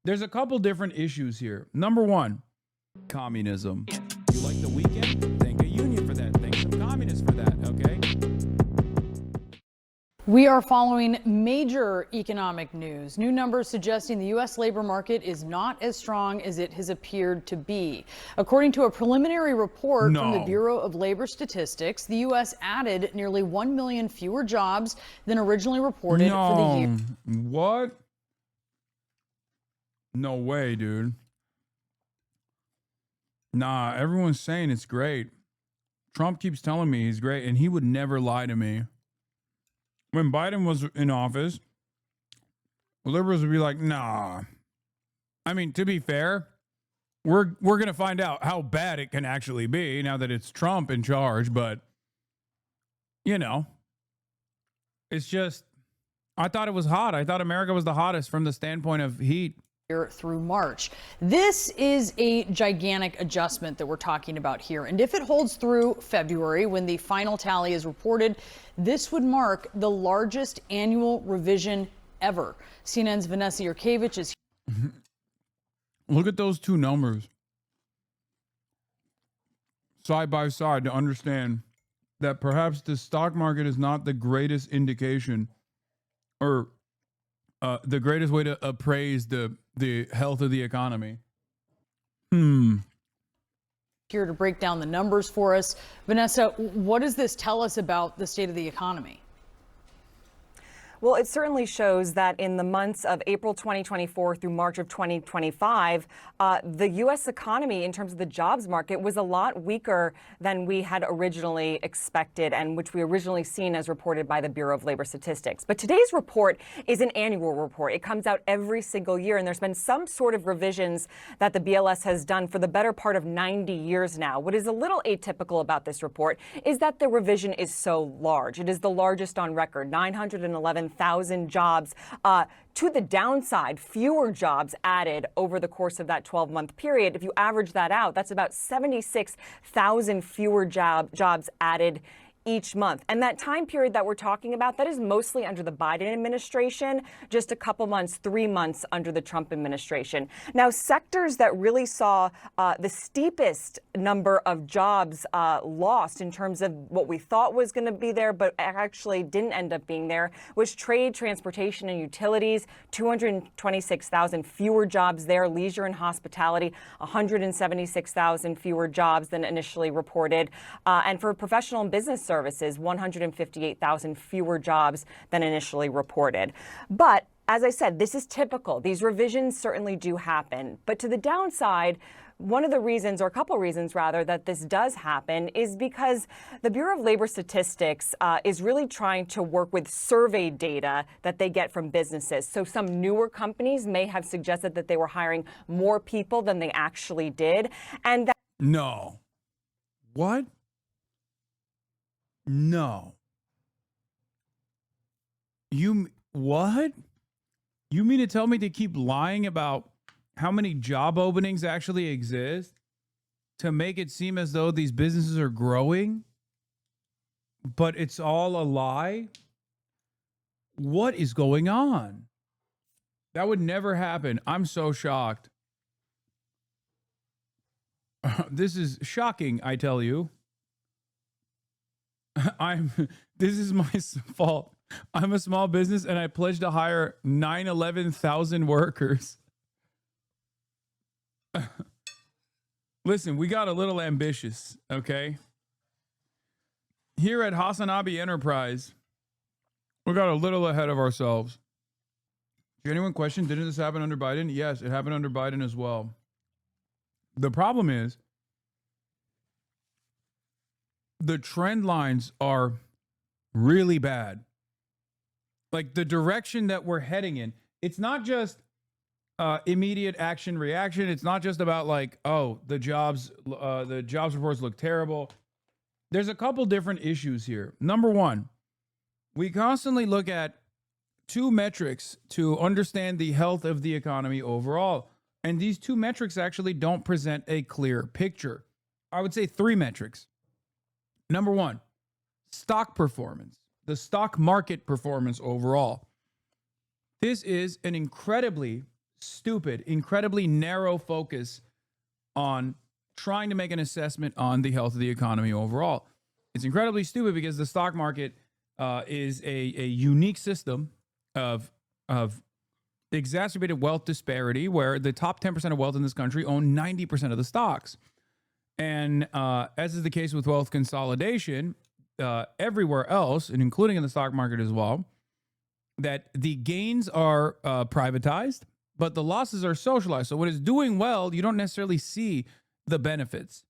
There's a couple different issues here. Number one, communism. You like the weekend? Thank a union for that. Thank some communists for that, okay? We are following major economic news. New numbers suggesting the U.S. labor market is not as strong as it has appeared to be. According to a preliminary report from the Bureau of Labor Statistics, the U.S. added nearly 1 million fewer jobs than originally reported for the year. What? No way, dude. Nah, everyone's saying it's great. Trump keeps telling me he's great, and he would never lie to me. When Biden was in office, liberals would be like, nah. I mean, to be fair, we're going to find out how bad it can actually be now that it's Trump in charge. But, you know, it's just, I thought it was hot. I thought America was the hottest from the standpoint of heat. Through March. This is a gigantic adjustment that we're talking about here. And if it holds through February, when the final tally is reported, this would mark the largest annual revision ever. CNN's Vanessa Yurkevich is here. Look at those two numbers side by side to understand that perhaps the stock market is not the greatest indication or the greatest way to appraise the health of the economy. Here to break down the numbers for us. Vanessa, what does this tell us about the state of the economy? Well, it certainly shows that in the months of April 2024 through March of 2025, the U.S. economy, in terms of the jobs market, was a lot weaker than we had originally expected and which we originally seen as reported by the Bureau of Labor Statistics. But today's report is an annual report. It comes out every single year, and there's been some sort of revisions that the BLS has done for the better part of 90 years now. What is a little atypical about this report is that the revision is so large. It is the largest on record, 911,000 jobs to the downside, fewer jobs added over the course of that 12-month period. If you average that out, that's about 76,000 fewer jobs added each month. And that time period that we're talking about, that is mostly under the Biden administration, just a couple months, 3 months under the Trump administration. Now, sectors that really saw the steepest number of jobs lost in terms of what we thought was going to be there, but actually didn't end up being there, was trade, transportation, and utilities. 226,000 fewer jobs there. Leisure and hospitality, 176,000 fewer jobs than initially reported. And for professional and business services, 158,000 fewer jobs than initially reported. But as I said, this is typical. These revisions certainly do happen. But to the downside, one of the reasons, or a couple reasons rather, that this does happen is because the Bureau of Labor Statistics is really trying to work with survey data that they get from businesses. So some newer companies may have suggested that they were hiring more people than they actually did. And that No. What? No. What? You mean to tell me to keep lying about how many job openings actually exist to make it seem as though these businesses are growing, but it's all a lie? What is going on? That would never happen. I'm so shocked. This is shocking, I tell you. This is my fault. I'm a small business and I pledged to hire 11,000 workers. Listen, we got a little ambitious, okay? Here at HasanAbi Enterprise, we got a little ahead of ourselves. Did anyone question, didn't this happen under Biden? Yes, it happened under Biden as well. The problem is, the trend lines are really bad. Like the direction that we're heading in, it's not just immediate action reaction. It's not just about like, oh, the jobs reports look terrible. There's a couple different issues here. Number one, we constantly look at two metrics to understand the health of the economy overall. And these two metrics actually don't present a clear picture. I would say three metrics. Number one, stock performance, the stock market performance overall. This is an incredibly stupid, incredibly narrow focus on trying to make an assessment on the health of the economy overall. It's incredibly stupid because the stock market is a unique system of exacerbated wealth disparity where the top 10% of wealth in this country own 90% of the stocks. And as is the case with wealth consolidation, everywhere else, and including in the stock market as well, that the gains are privatized, but the losses are socialized. So when it's doing well, you don't necessarily see the benefits.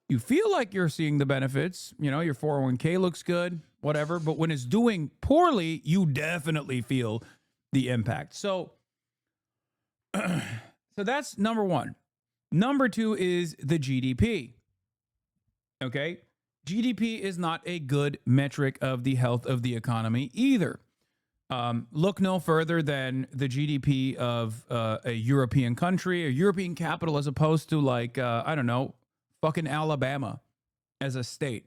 You feel like you're seeing the benefits, you know, your 401k looks good, whatever, but when it's doing poorly, you definitely feel the impact. So that's number one. Number two is the GDP. Okay? GDP is not a good metric of the health of the economy either. Look no further than the GDP of a European country, a European capital, as opposed to like, I don't know, fucking Alabama as a state.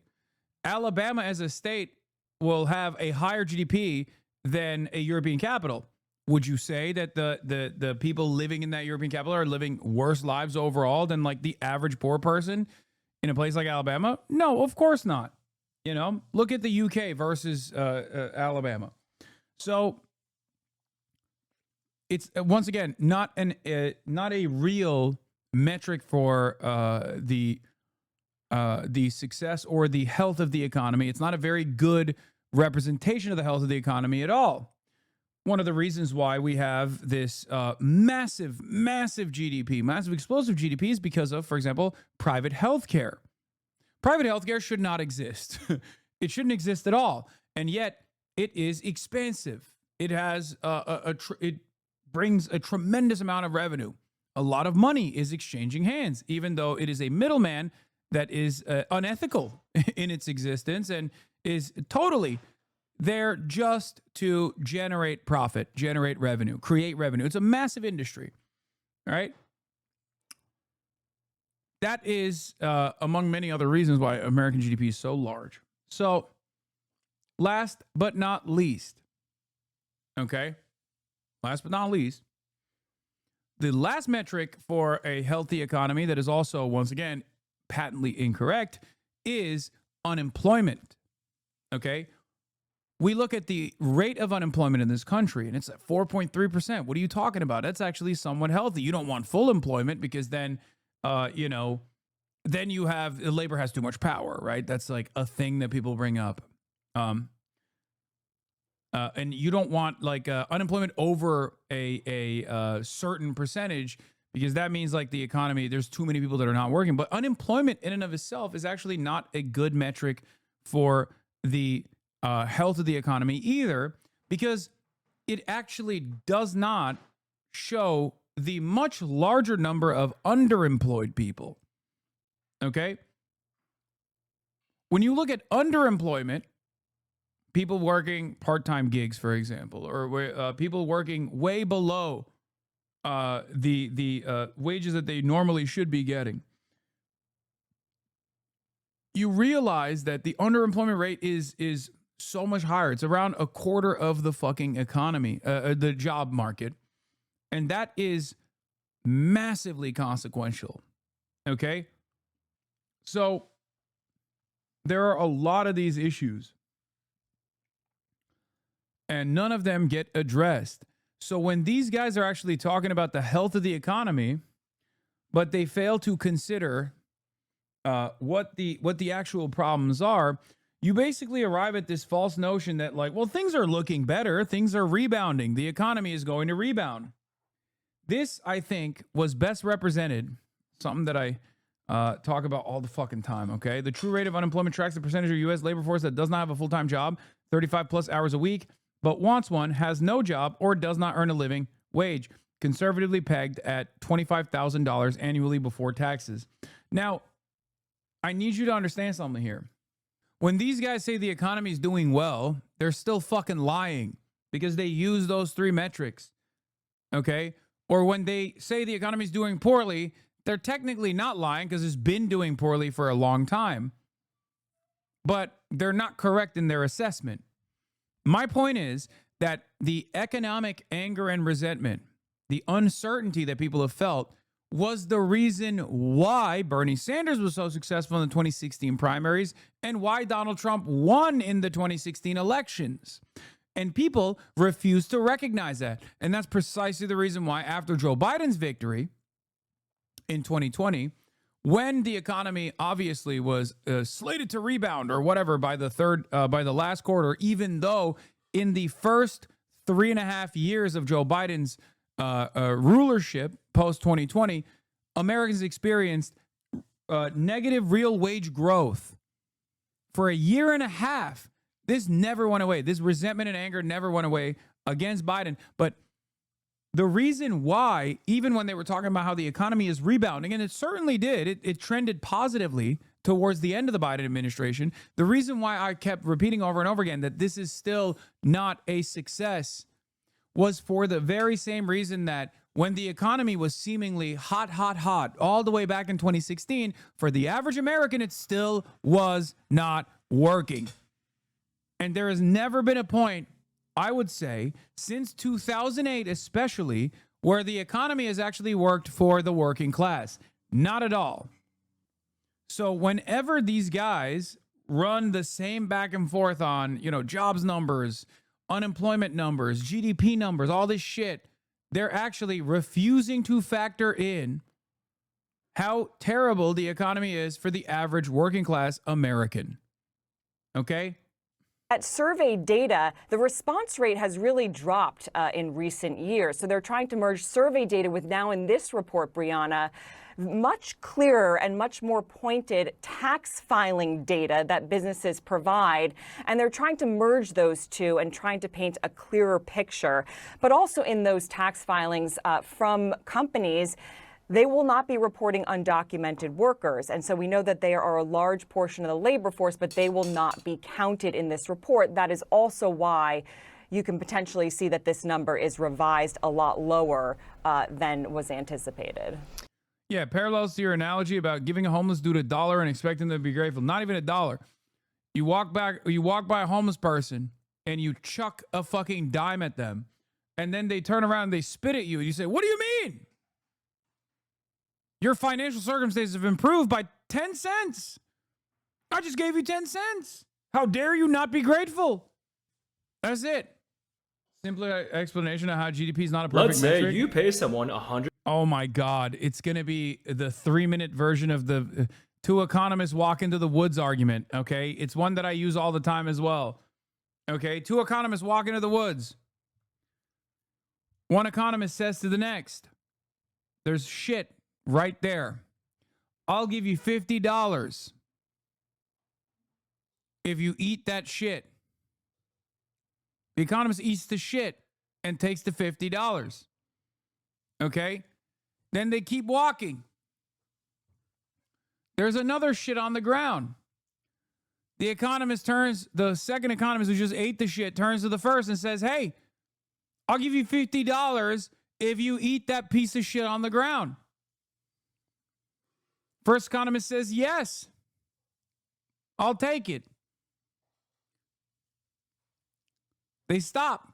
Alabama as a state will have a higher GDP than a European capital. Would you say that the people living in that European capital are living worse lives overall than like the average poor person in a place like Alabama? No, of course not. You know, look at the UK versus Alabama. So it's once again not a real metric for the success or the health of the economy. It's not a very good representation of the health of the economy at all. One of the reasons why we have this massive GDP, massive explosive GDP is because of, for example, private healthcare. Private healthcare should not exist. It shouldn't exist at all. And yet it is expansive. It has it brings a tremendous amount of revenue. A lot of money is exchanging hands, even though it is a middleman that is unethical in its existence and is totally there just to generate profit, generate revenue, create revenue. It's a massive industry, all right? That is among many other reasons why American GDP is so large. So last but not least, okay? Last but not least, the last metric for a healthy economy that is also, once again, patently incorrect is unemployment, okay? We look at the rate of unemployment in this country, and it's at 4.3%. What are you talking about? That's actually somewhat healthy. You don't want full employment because then, then you have labor has too much power, right? That's like a thing that people bring up. And you don't want like unemployment over a certain percentage because that means like the economy, there's too many people that are not working. But unemployment in and of itself is actually not a good metric for the health of the economy either, because it actually does not show the much larger number of underemployed people. Okay? When you look at underemployment, people working part-time gigs, for example, or people working way below the wages that they normally should be getting, you realize that the underemployment rate is so much higher. It's around a quarter of the fucking economy, the job market. And that is massively consequential. Okay? So there are a lot of these issues, and none of them get addressed. So when these guys are actually talking about the health of the economy, but they fail to consider what the actual problems are, you basically arrive at this false notion that like, well, things are looking better, things are rebounding, the economy is going to rebound. This, I think, was best represented, something that I talk about all the fucking time, okay? The true rate of unemployment tracks the percentage of U.S. labor force that does not have a full-time job, 35 plus hours a week, but wants one, has no job, or does not earn a living wage, conservatively pegged at $25,000 annually before taxes. Now, I need you to understand something here. When these guys say the economy is doing well, they're still fucking lying because they use those three metrics, okay? Or when they say the economy is doing poorly, they're technically not lying because it's been doing poorly for a long time, but they're not correct in their assessment. My point is that the economic anger and resentment, the uncertainty that people have felt was the reason why Bernie Sanders was so successful in the 2016 primaries and why Donald Trump won in the 2016 elections. And people refuse to recognize that. And that's precisely the reason why after Joe Biden's victory in 2020, when the economy obviously was slated to rebound or whatever by the last quarter, even though in the first 3.5 years of Joe Biden's rulership post 2020, Americans experienced negative real wage growth for a year and a half. This never went away. This resentment and anger never went away against Biden. But the reason why, even when they were talking about how the economy is rebounding, and it certainly did, it trended positively towards the end of the Biden administration. The reason why I kept repeating over and over again that this is still not a success was for the very same reason that when the economy was seemingly hot, all the way back in 2016, for the average American, it still was not working. And there has never been a point, I would say, since 2008 especially, where the economy has actually worked for the working class. Not at all. So whenever these guys run the same back and forth on, jobs numbers, unemployment numbers, GDP numbers, all this shit, they're actually refusing to factor in how terrible the economy is for the average working class American. Okay? At survey data, the response rate has really dropped in recent years. So they're trying to merge survey data with now in this report, Brianna, much clearer and much more pointed tax filing data that businesses provide. And they're trying to merge those two and trying to paint a clearer picture. But also in those tax filings from companies, they will not be reporting undocumented workers. And so we know that they are a large portion of the labor force, but they will not be counted in this report. That is also why you can potentially see that this number is revised a lot lower than was anticipated. Yeah, parallels to your analogy about giving a homeless dude $1 and expecting them to be grateful. Not even $1. You walk by a homeless person and you chuck a fucking dime at them, and then they turn around and they spit at you and you say, "What do you mean? Your financial circumstances have improved by 10 cents. I just gave you 10 cents. How dare you not be grateful?" That's it. Simply an explanation of how GDP is not a perfect Let's say metric. you pay someone $100. Oh my God. It's going to be the 3-minute version of the two economists walk into the woods argument. Okay. It's one that I use all the time as well. Okay. Two economists walk into the woods. One economist says to the next, "There's shit right there. I'll give you $50 if you eat that shit." The economist eats the shit and takes the $50. Okay? Then they keep walking. There's another shit on the ground. The second economist who just ate the shit turns to the first and says, "Hey, I'll give you $50 if you eat that piece of shit on the ground." First economist says, "Yes, I'll take it." They stop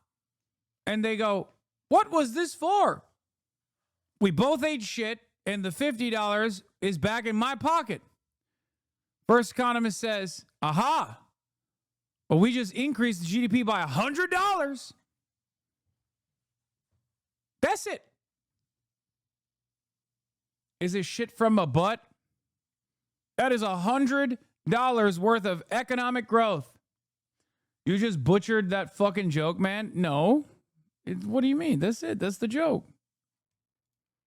and they go, "What was this for? We both ate shit and the $50 is back in my pocket." First economist says, "Aha, well, we just increased the GDP by $100. That's it. Is it shit from a butt? That is $100 worth of economic growth. You just butchered that fucking joke, man." No. What do you mean? That's it. That's the joke.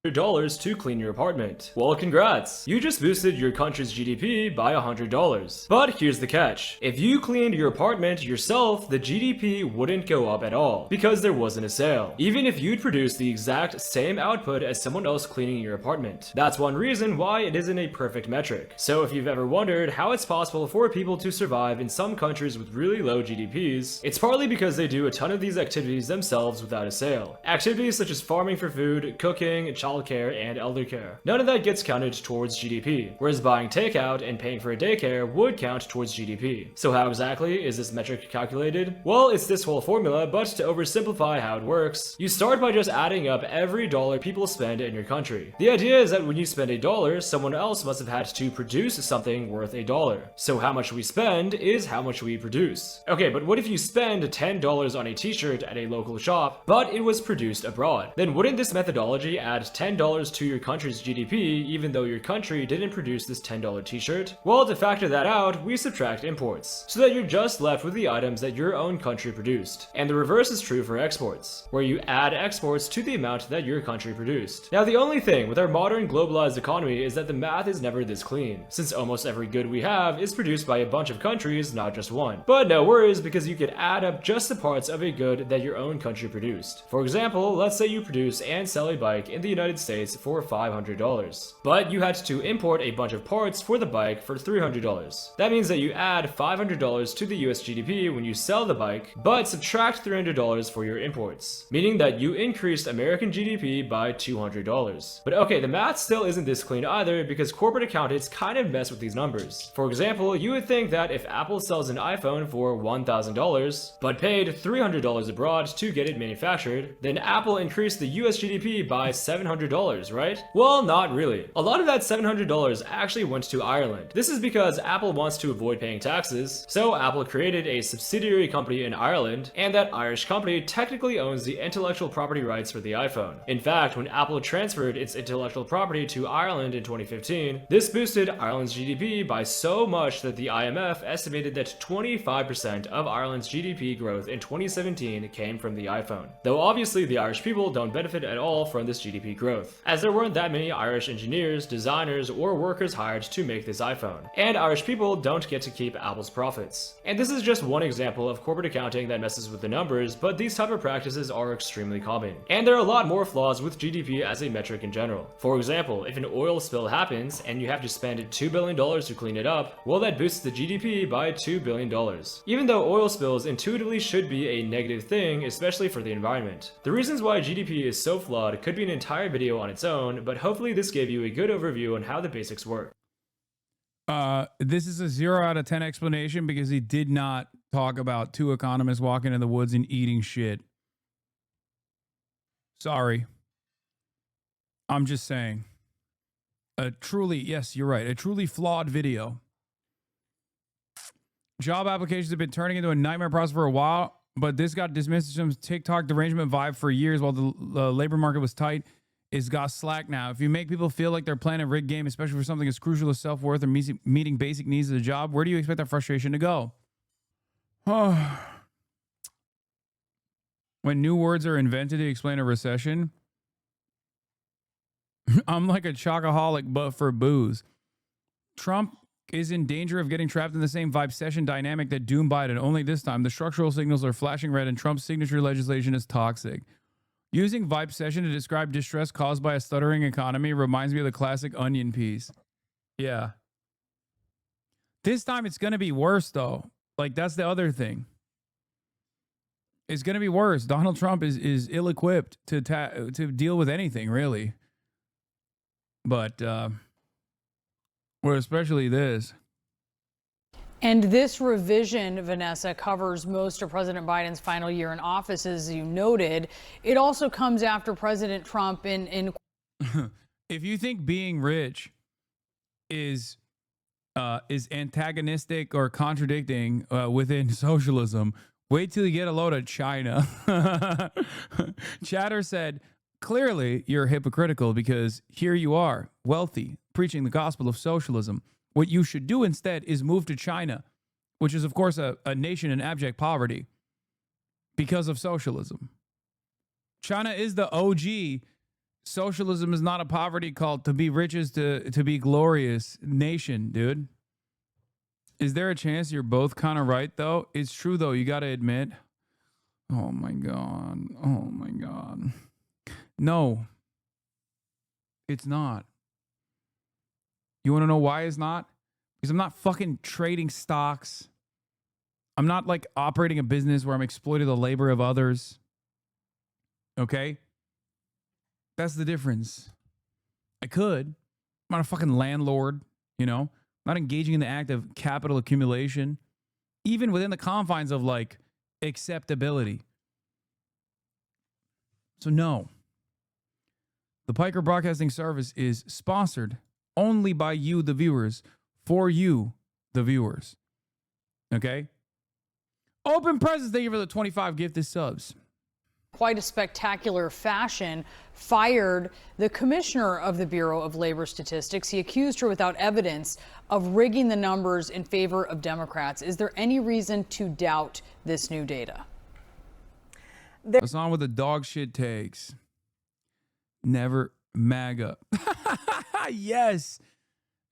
$100 to clean your apartment. Well, congrats! You just boosted your country's GDP by $100. But here's the catch. If you cleaned your apartment yourself, the GDP wouldn't go up at all, because there wasn't a sale. Even if you'd produce the exact same output as someone else cleaning your apartment. That's one reason why it isn't a perfect metric. So if you've ever wondered how it's possible for people to survive in some countries with really low GDPs, it's partly because they do a ton of these activities themselves without a sale. Activities such as farming for food, cooking, child childcare and elder care. None of that gets counted towards GDP, whereas buying takeout and paying for a daycare would count towards GDP. So how exactly is this metric calculated? Well, it's this whole formula, but to oversimplify how it works, you start by just adding up every dollar people spend in your country. The idea is that when you spend $1, someone else must have had to produce something worth $1. So how much we spend is how much we produce. Okay, but what if you spend $10 on a t-shirt at a local shop, but it was produced abroad? Then wouldn't this methodology add $10 to your country's GDP even though your country didn't produce this $10 t-shirt? Well, to factor that out, we subtract imports, so that you're just left with the items that your own country produced. And the reverse is true for exports, where you add exports to the amount that your country produced. Now, the only thing with our modern globalized economy is that the math is never this clean, since almost every good we have is produced by a bunch of countries, not just one. But no worries, because you could add up just the parts of a good that your own country produced. For example, let's say you produce and sell a bike in the United States for $500, but you had to import a bunch of parts for the bike for $300. That means that you add $500 to the US GDP when you sell the bike, but subtract $300 for your imports, meaning that you increased American GDP by $200. But okay, the math still isn't this clean either, because corporate accountants kind of mess with these numbers. For example, you would think that if Apple sells an iPhone for $1,000, but paid $300 abroad to get it manufactured, then Apple increased the US GDP by $700, right? Well, not really. A lot of that $700 actually went to Ireland. This is because Apple wants to avoid paying taxes, so Apple created a subsidiary company in Ireland, and that Irish company technically owns the intellectual property rights for the iPhone. In fact, when Apple transferred its intellectual property to Ireland in 2015, this boosted Ireland's GDP by so much that the IMF estimated that 25% of Ireland's GDP growth in 2017 came from the iPhone. Though obviously the Irish people don't benefit at all from this GDP growth, as there weren't that many Irish engineers, designers, or workers hired to make this iPhone. And Irish people don't get to keep Apple's profits. And this is just one example of corporate accounting that messes with the numbers, but these type of practices are extremely common. And there are a lot more flaws with GDP as a metric in general. For example, if an oil spill happens and you have to spend $2 billion to clean it up, well, that boosts the GDP by $2 billion. Even though oil spills intuitively should be a negative thing, especially for the environment. The reasons why GDP is so flawed could be an entire video on its own, but hopefully this gave you a good overview on how the basics work. This is a 0 out of 10 explanation because he did not talk about two economists walking in the woods and eating shit. Sorry. I'm just saying. Yes, you're right. A truly flawed video. Job applications have been turning into a nightmare process for a while, but this got dismissed as some TikTok derangement vibe for years while the labor market was tight. It's got slack now. If you make people feel like they're playing a rigged game, especially for something as crucial as self-worth or meeting basic needs of the job, where do you expect that frustration to go? When new words are invented to explain a recession, I'm like a chocoholic, but for booze. Trump is in danger of getting trapped in the same vibe-session dynamic that doomed Biden. Only this time, the structural signals are flashing red and Trump's signature legislation is toxic. Using vibe-session to describe distress caused by a stuttering economy reminds me of the classic Onion piece. Yeah. This time it's going to be worse, though. Like, that's the other thing. It's going to be worse. Donald Trump is ill-equipped to deal with anything, really. But, well, especially this. And this revision, Vanessa, covers most of President Biden's final year in office, as you noted. It also comes after President Trump in If you think being rich is antagonistic or contradicting within socialism, wait till you get a load of China. Chatter said, clearly you're hypocritical because here you are, wealthy, preaching the gospel of socialism. What you should do instead is move to China, which is, of course, a nation in abject poverty because of socialism. China is the OG. Socialism is not a poverty cult. To be rich is to be glorious nation, dude. Is there a chance you're both kind of right, though? It's true, though. You got to admit. Oh, my God. Oh, my God. No, it's not. You want to know why it's not? Because I'm not fucking trading stocks. I'm not like operating a business where I'm exploiting the labor of others. Okay? That's the difference. I could. I'm not a fucking landlord, you know? I'm not engaging in the act of capital accumulation, even within the confines of like acceptability. So no. The Piker Broadcasting Service is sponsored only by you, the viewers, for you, the viewers. Okay? Open presents. Thank you for the 25 gifted subs. Quite a spectacular fashion, fired the commissioner of the Bureau of Labor Statistics. He accused her without evidence of rigging the numbers in favor of Democrats. Is there any reason to doubt this new data? Hasan with the dog shit takes. Never MAGA. Yes.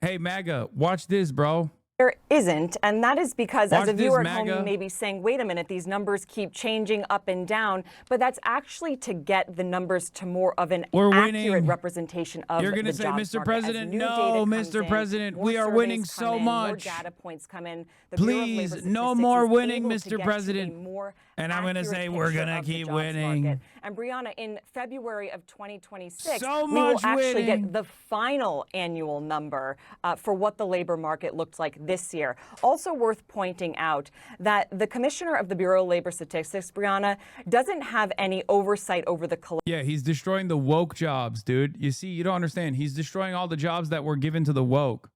Hey, MAGA, watch this, bro. There isn't, and that is because Watch as a viewer this, at home, MAGA. you may be saying, wait a minute, these numbers keep changing up and down, but that's actually to get the numbers to more of an accurate representation of You're the gonna say, jobs Mr. market. President, As new no, data comes Mr. in, President, more we are surveys winning come so in, much. More data points come in. The Bureau of Labor Please, Statistics no more is winning, able to Mr. get to a President. more And I'm gonna accurate say we're picture gonna of the keep jobs winning. market. And Brianna, in February of 2026, So we will much actually winning. get the final annual number for what the labor market looked like this year. Also worth pointing out that the commissioner of the Bureau of Labor Statistics, Brianna, doesn't have any oversight over the Yeah, he's destroying the woke jobs, dude. You see, you don't understand. He's destroying all the jobs that were given to the woke.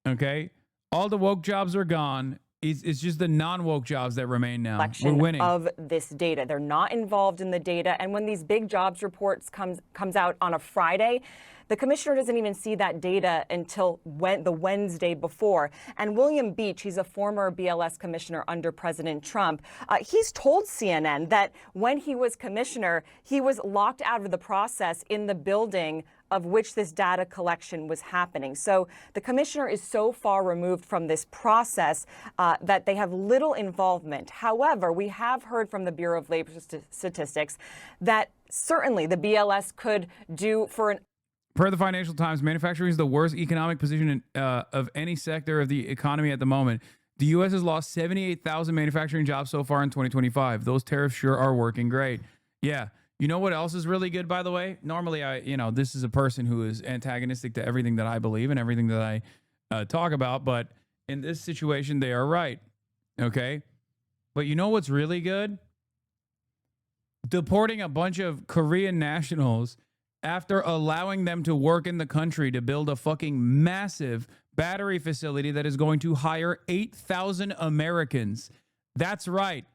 Okay? All the woke jobs are gone. It's just the non-woke jobs that remain now. We're winning. of this data. They're not involved in the data. And when these big jobs reports comes out on a Friday, the commissioner doesn't even see that data until the Wednesday before. And William Beach, he's a former BLS commissioner under President Trump. He's told CNN that when he was commissioner, he was locked out of the process in the building of which this data collection was happening. So the commissioner is so far removed from this process that they have little involvement. However, we have heard from the Bureau of Labor Statistics that certainly the BLS could do for an Per the Financial Times, manufacturing is the worst economic position of any sector of the economy at the moment. The U.S. has lost 78,000 manufacturing jobs so far in 2025. Those tariffs sure are working great. Yeah. You know what else is really good, by the way? Normally, this is a person who is antagonistic to everything that I believe and everything that I talk about. But in this situation, they are right. Okay. But you know what's really good? Deporting a bunch of Korean nationals after allowing them to work in the country to build a fucking massive battery facility that is going to hire 8,000 Americans. That's right.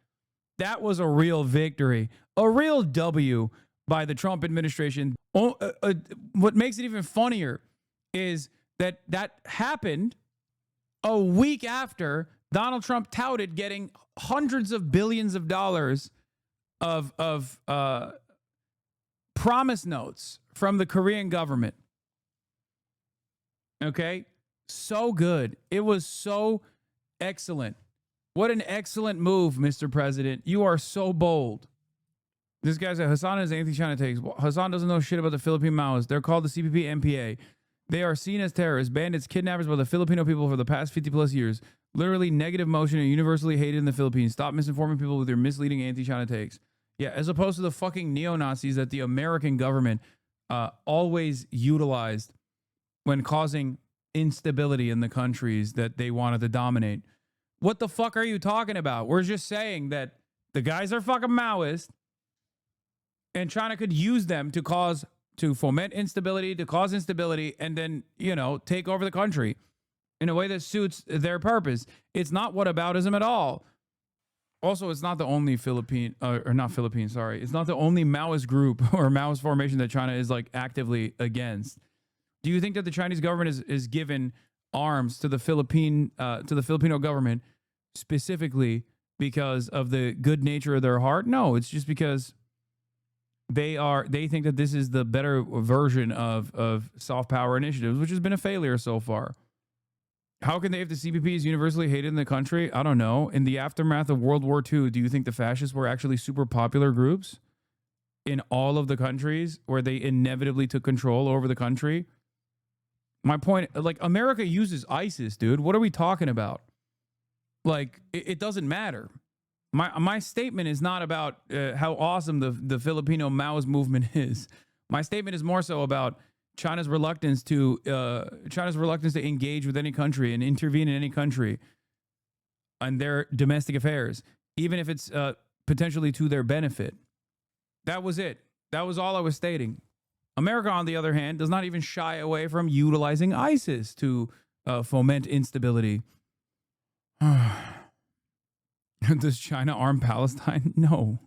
That was a real victory, a real W by the Trump administration. What makes it even funnier is that happened a week after Donald Trump touted getting hundreds of billions of dollars of promise notes from the Korean government. Okay? So good. It was so excellent. What an excellent move, Mr. President. You are so bold. This guy said, Hasan is anti-China takes. Well, Hasan doesn't know shit about the Philippine Maoists. They're called the CPP-MPA. They are seen as terrorists, bandits, kidnappers by the Filipino people for the past 50 plus years. Literally negative motion and universally hated in the Philippines. Stop misinforming people with your misleading anti-China takes. Yeah, as opposed to the fucking neo-Nazis that the American government always utilized when causing instability in the countries that they wanted to dominate. What the fuck are you talking about? We're just saying that the guys are fucking Maoist and China could use them to foment instability, to cause instability, and then, take over the country in a way that suits their purpose. It's not whataboutism at all. Also, it's not the only It's not the only Maoist group or Maoist formation that China is like actively against. Do you think that the Chinese government is given arms to the Filipino government specifically because of the good nature of their heart? No, it's just because they think that this is the better version of soft power initiatives, which has been a failure so far. How can they, if the CPP is universally hated in the country? I don't know. In the aftermath of World War II, do you think the fascists were actually super popular groups in all of the countries where they inevitably took control over the country? My point, like, America uses ISIS, dude. What are we talking about? Like, it doesn't matter. My statement is not about how awesome the Filipino Maoist movement is. My statement is more so about China's reluctance to engage with any country and intervene in any country on their domestic affairs, even if it's potentially to their benefit. That was it. That was all I was stating. America, on the other hand, does not even shy away from utilizing ISIS to foment instability. Does China arm Palestine? No.